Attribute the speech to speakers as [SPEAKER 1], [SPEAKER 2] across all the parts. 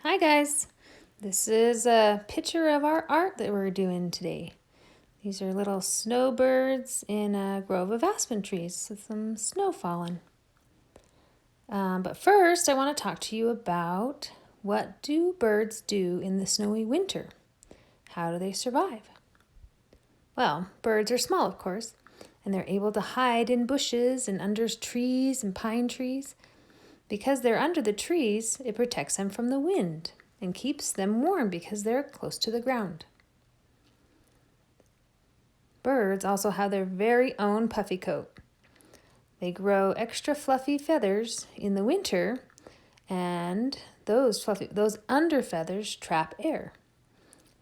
[SPEAKER 1] Hi guys, this is a picture of our art that we're doing today. These are little snowbirds in a grove of aspen trees with some snow falling. But first I want to talk to you about what do birds do in the snowy winter? How do they survive? Well, birds are small of course, and they're able to hide in bushes and under trees and pine trees. Because they're under the trees, it protects them from the wind and keeps them warm because they're close to the ground. Birds also have their very own puffy coat. They grow extra fluffy feathers in the winter, and those under feathers trap air.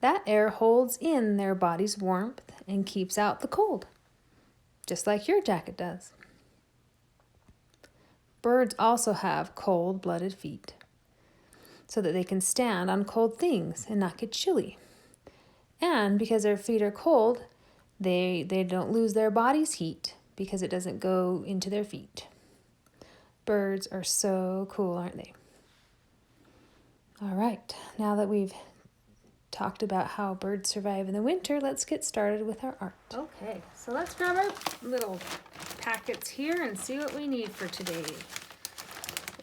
[SPEAKER 1] That air holds in their body's warmth and keeps out the cold, just like your jacket does. Birds also have cold-blooded feet, so that they can stand on cold things and not get chilly. And because their feet are cold, they don't lose their body's heat because it doesn't go into their feet. Birds are so cool, aren't they? All right, now that we've talked about how birds survive in the winter, let's get started with our art. Okay, so let's grab our little packets here and see what we need for today.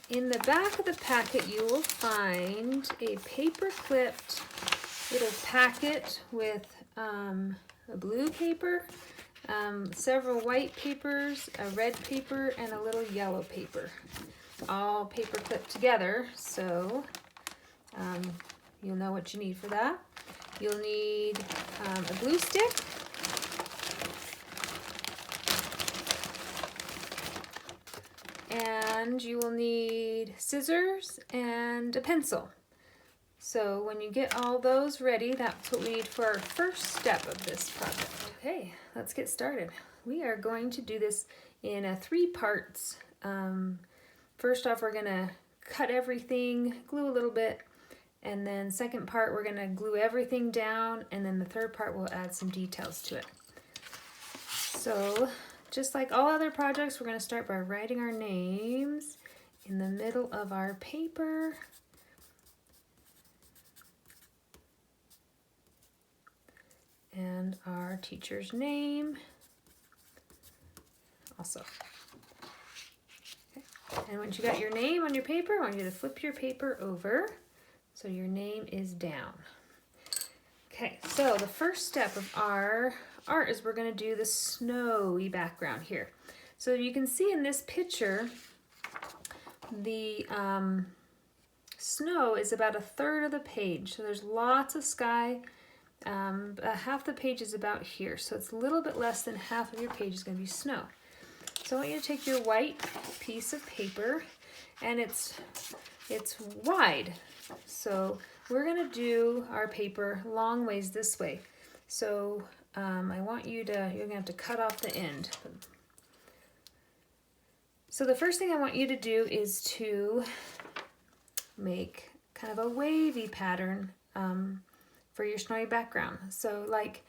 [SPEAKER 1] In the back of the packet, you will find a paper-clipped little packet with a blue paper, several white papers, a red paper, and a little yellow paper. All paper clipped together, so you'll know what you need for that. You'll need a glue stick, and you will need scissors and a pencil. So when you get all those ready, that's what we need for our first step of this project. Okay, let's get started. We are going to do this in 3 parts. First off, we're gonna cut everything, glue a little bit, and then second part, we're gonna glue everything down, and then the third part, we'll add some details to it. So, just like all other projects, we're gonna start by writing our names in the middle of our paper. And our teacher's name also. Okay. And once you got your name on your paper, I want you to flip your paper over so your name is down. Okay, so the first step of our art is we're going to do the snowy background here. So you can see in this picture, the snow is about 1/3 of the page. So there's lots of sky. Half the page is about here, so it's a little bit less than half of your page is going to be snow. So I want you to take your white piece of paper, and it's wide. So we're going to do our paper long ways this way. So I want you're going to have to cut off the end. So the first thing I want you to do is to make kind of a wavy pattern for your snowy background. So like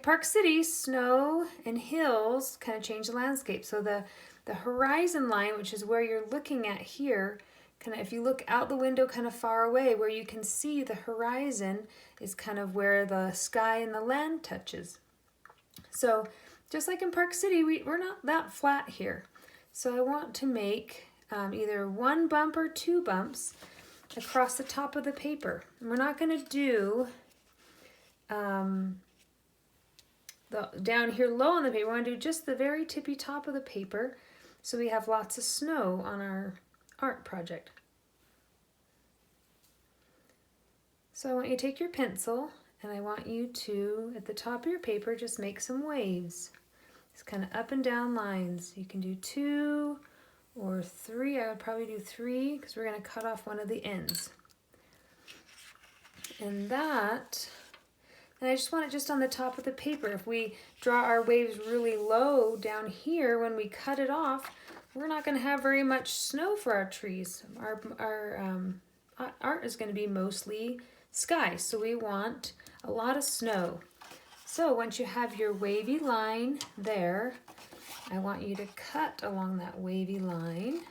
[SPEAKER 1] Park City, snow and hills kind of change the landscape. So the horizon line, which is where you're looking at here, kind of if you look out the window kind of far away, where you can see the horizon is kind of where the sky and the land touches. So just like in Park City, we're not that flat here. So I want to make either 1 bump or 2 bumps across the top of the paper. And we're not going to do down here low on the paper. We want to do just the very tippy top of the paper so we have lots of snow on our art project. So I want you to take your pencil and I want you to, at the top of your paper, just make some waves. It's kind of up and down lines. You can do 2 or 3. I would probably do 3 because we're going to cut off one of the ends. And I just want it just on the top of the paper. If we draw our waves really low down here, when we cut it off, we're not going to have very much snow for our trees. Our art is going to be mostly sky, so we want a lot of snow. So once you have your wavy line there, I want you to cut along that wavy line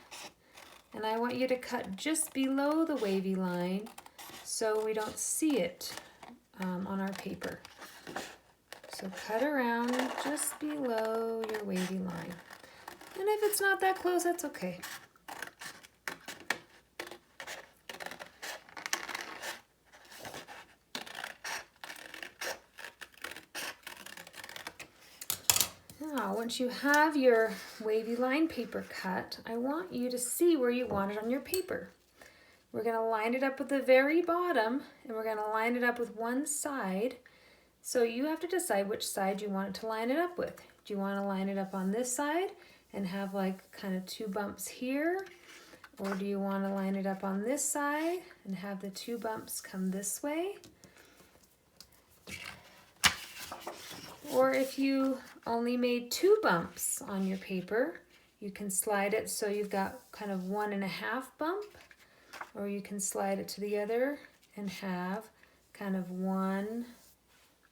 [SPEAKER 1] And I want you to cut just below the wavy line so we don't see it on our paper. So cut around just below your wavy line. And if it's not that close, that's okay. Now, once you have your wavy line paper cut, I want you to see where you want it on your paper. We're going to line it up with the very bottom, and we're going to line it up with one side. So you have to decide which side you want it to line it up with. Do you want to line it up on this side and have like kind of two bumps here? Or do you want to line it up on this side and have the two bumps come this way? Or if you only made two bumps on your paper, you can slide it so you've got kind of 1.5 bump, or you can slide it to the other and have kind of 1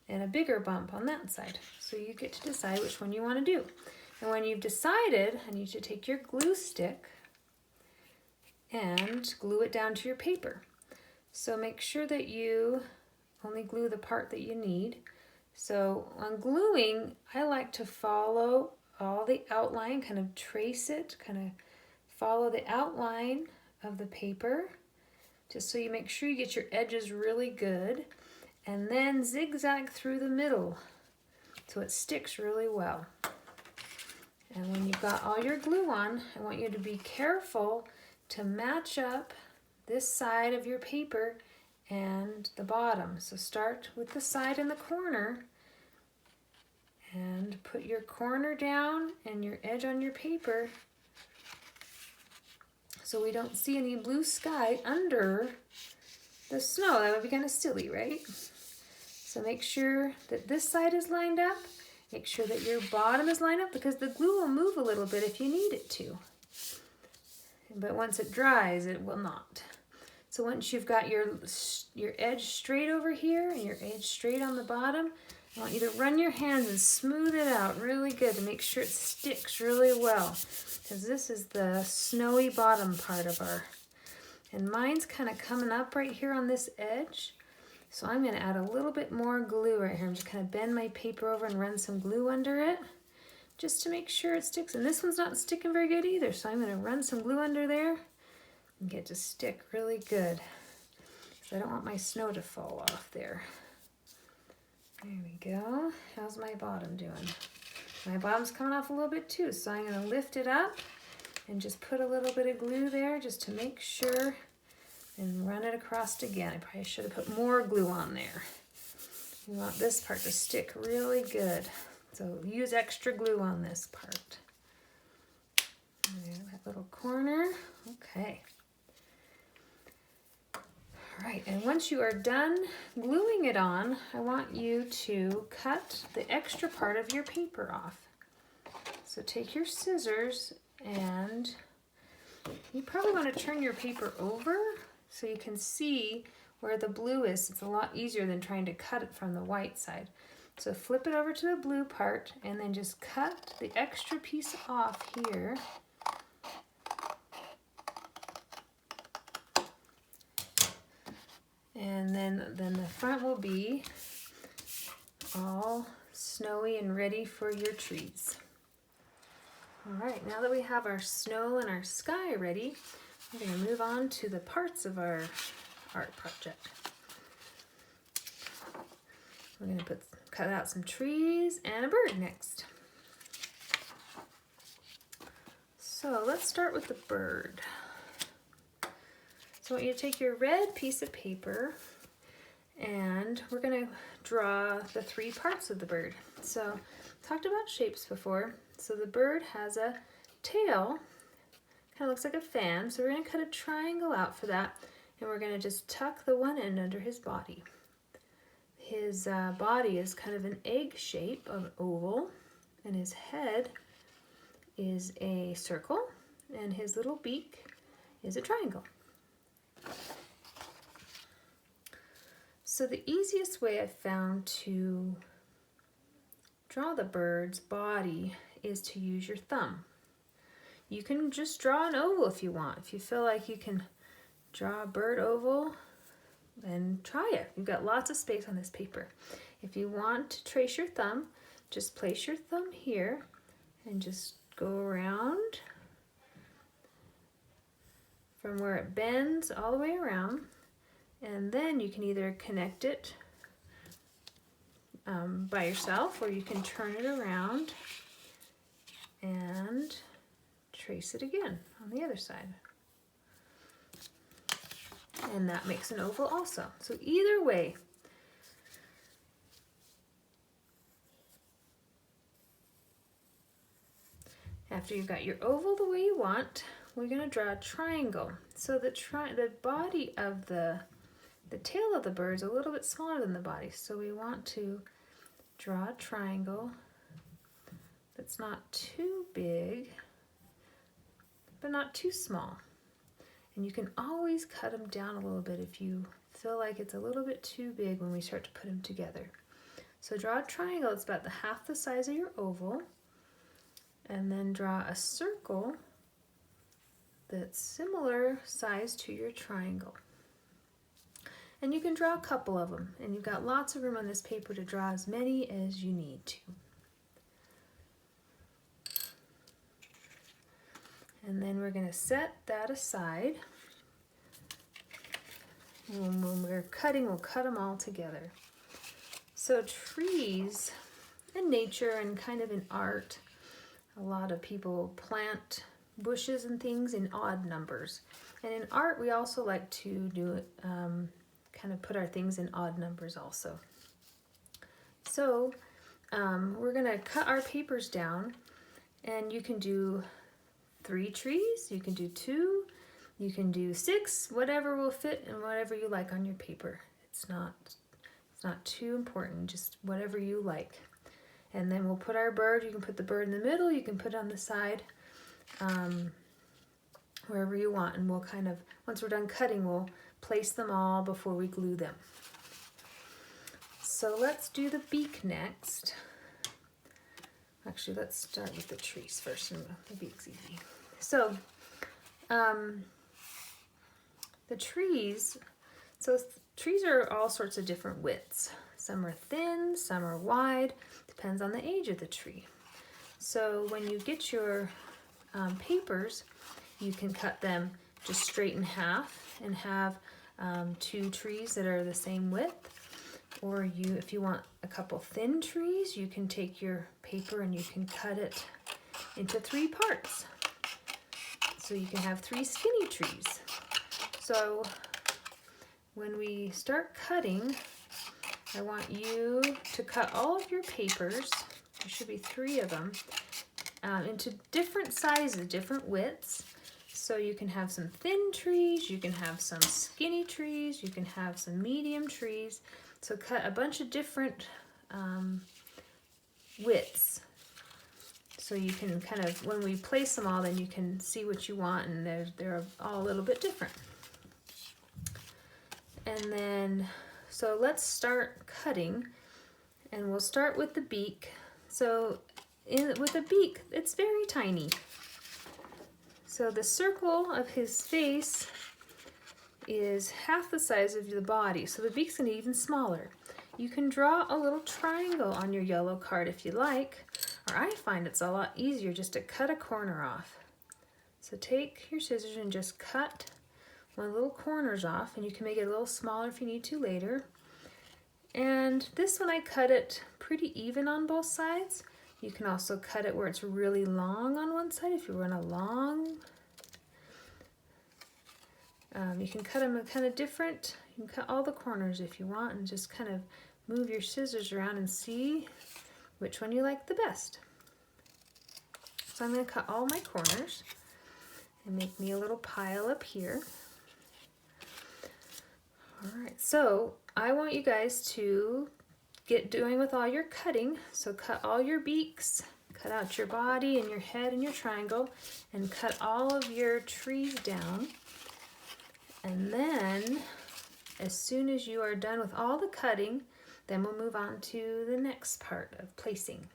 [SPEAKER 1] and a bigger bump on that side. So you get to decide which one you want to do. And when you've decided, I need you to take your glue stick and glue it down to your paper. So make sure that you only glue the part that you need. So on gluing, I like to follow all the outline, kind of trace it, kind of follow the outline of the paper, just so you make sure you get your edges really good, and then zigzag through the middle so it sticks really well. And when you've got all your glue on, I want you to be careful to match up this side of your paper and the bottom. So start with the side in the corner and put your corner down and your edge on your paper so we don't see any blue sky under the snow. That would be kind of silly, right? So make sure that this side is lined up. Make sure that your bottom is lined up, because the glue will move a little bit if you need it to. But once it dries, it will not. So once you've got your edge straight over here and your edge straight on the bottom, I want you to run your hands and smooth it out really good to make sure it sticks really well, because this is the snowy bottom part of our, and mine's kind of coming up right here on this edge. So I'm going to add a little bit more glue right here. I'm just kind of bend my paper over and run some glue under it just to make sure it sticks. And this one's not sticking very good either, so I'm going to run some glue under there and get it to stick really good, because I don't want my snow to fall off there. There we go. How's my bottom doing? My bottom's coming off a little bit too, so I'm going to lift it up and just put a little bit of glue there just to make sure, and run it across again. I probably should have put more glue on there. We want this part to stick really good, so use extra glue on this part. There, that little corner. Okay. All right, and once you are done gluing it on, I want you to cut the extra part of your paper off. So take your scissors, and you probably want to turn your paper over so you can see where the blue is. It's a lot easier than trying to cut it from the white side. So flip it over to the blue part and then just cut the extra piece off here. And then the front will be all snowy and ready for your trees. All right, now that we have our snow and our sky ready, we're going to move on to the parts of our art project. We're going to cut out some trees and a bird next. So let's start with the bird. So I want you to take your red piece of paper, and we're going to draw the 3 parts of the bird. So talked about shapes before. So the bird has a tail, kind of looks like a fan. So we're going to cut a triangle out for that, and we're going to just tuck the one end under his body. His body is kind of an egg shape of an oval, and his head is a circle, and his little beak is a triangle. So the easiest way I've found to draw the bird's body is to use your thumb. you can just draw an oval if you want. If you feel like you can draw a bird oval, then try it. You've got lots of space on this paper. If you want to trace your thumb, just place your thumb here and just go around from where it bends all the way around, and then you can either connect it by yourself, or you can turn it around and trace it again on the other side. And that makes an oval also. So either way. After you've got your oval the way you want, we're going to draw a triangle. So the body of the tail of the bird is a little bit smaller than the body. So we want to draw a triangle that's not too big, but not too small. And you can always cut them down a little bit if you feel like it's a little bit too big when we start to put them together. So draw a triangle that's about half the size of your oval, and then draw a circle that's similar size to your triangle. And you can draw a couple of them, and you've got lots of room on this paper to draw as many as you need to. And then we're going to set that aside. And when we're cutting, we'll cut them all together. So trees in nature and kind of in art, a lot of people plant bushes and things in odd numbers. And in art, we also like to do it, kind of put our things in odd numbers also. So we're going to cut our papers down, and you can do 3 trees, you can do 2, you can do 6, whatever will fit and whatever you like on your paper. It's not too important, just whatever you like. And then we'll put our bird, you can put the bird in the middle, you can put it on the side, wherever you want. And we'll kind of, once we're done cutting, we'll place them all before we glue them. So let's do the beak next. Actually, let's start with the trees first, and the beak's easy. So, the trees, trees are all sorts of different widths. Some are thin, some are wide, depends on the age of the tree. So when you get your papers, you can cut them just straight in half and have 2 trees that are the same width. Or if you want a couple thin trees, you can take your paper and you can cut it into 3 parts. So you can have 3 skinny trees. So when we start cutting, I want you to cut all of your papers, there should be 3 of them, into different sizes, different widths. So you can have some thin trees, you can have some skinny trees, you can have some medium trees. So cut a bunch of different widths. So you can kind of, when we place them all, then you can see what you want, and they're all a little bit different. And then, so let's start cutting, and we'll start with the beak. So with the beak, it's very tiny. So the circle of his face is half the size of the body, so the beak's gonna be even smaller. You can draw a little triangle on your yellow card if you like, or I find it's a lot easier just to cut a corner off. So take your scissors and just cut one of the little corners off, and you can make it a little smaller if you need to later. And this one I cut it pretty even on both sides. You can also cut it where it's really long on one side if you want a long. You can cut them kind of different. You can cut all the corners if you want, and just kind of move your scissors around and see which one you like the best. So I'm going to cut all my corners and make me a little pile up here. All right, so I want you guys to get doing with all your cutting. So cut all your beaks, cut out your body and your head and your triangle, and cut all of your trees down. And then, as soon as you are done with all the cutting, then we'll move on to the next part of placing.